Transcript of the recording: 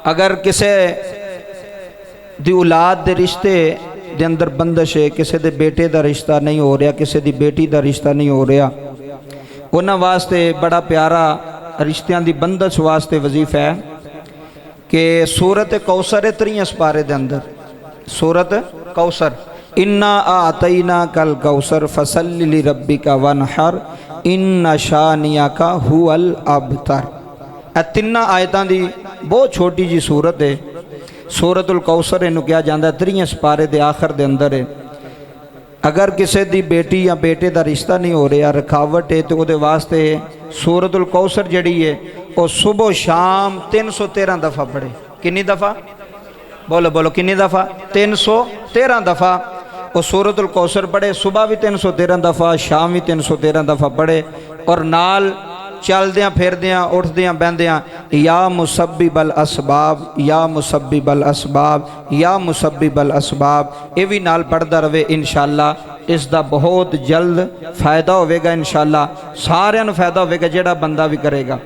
अगर किसी दी औलाद दे रिश्ते दे अंदर बंदिश है, किसी दे बेटे दा रिश्ता नहीं हो रहा, किसी दी बेटी दा रिश्ता नहीं हो रहा, उन्हां वास्ते बड़ा प्यारा रिश्तियां दी बंदिश वास्ते वजीफा है कि सूरत कौसर 3 सपारे दे अंदर, सूरत कौसर, इन्ना आतईना कल कौसर फसल्लि लिरब्बिका वनहर इन्ना शानियाका हुवल अबतर। यह 3 आयतां दी बहुत छोटी जी सूरत है। सूरतुल कौसर इनू कहा जाता है, 3 सपारे दे आखिर दे अंदर है। अगर किसी दी बेटी या बेटे का रिश्ता नहीं हो रहा, रुकावट है, तो वो वास्ते सूरतुल कौसर जड़ी है वो सुबह शाम 313 दफ़ा पढ़े। कितनी दफ़ा? बोलो बोलो कितनी दफ़ा? 313 दफ़ा वो सूरतुल कौसर पढ़े। सुबह भी 313 दफ़ा, शाम भी 313 दफ़ा पढ़े। और नाल चलद्या फिरद्या उठद्या बहद्या या मुसब्बिबल असबाब या मुसब्बिबल असबाब या मुसब्बिबल असबाब, ये भी नाल पढ़ता रहे। इंशाअल्लाह इसका बहुत जल्द फ़ायदा होगा। इंशाअल्लाह सारिਆਂ ਨੂੰ फ़ायदा होगा, जिहड़ा बंदा भी करेगा।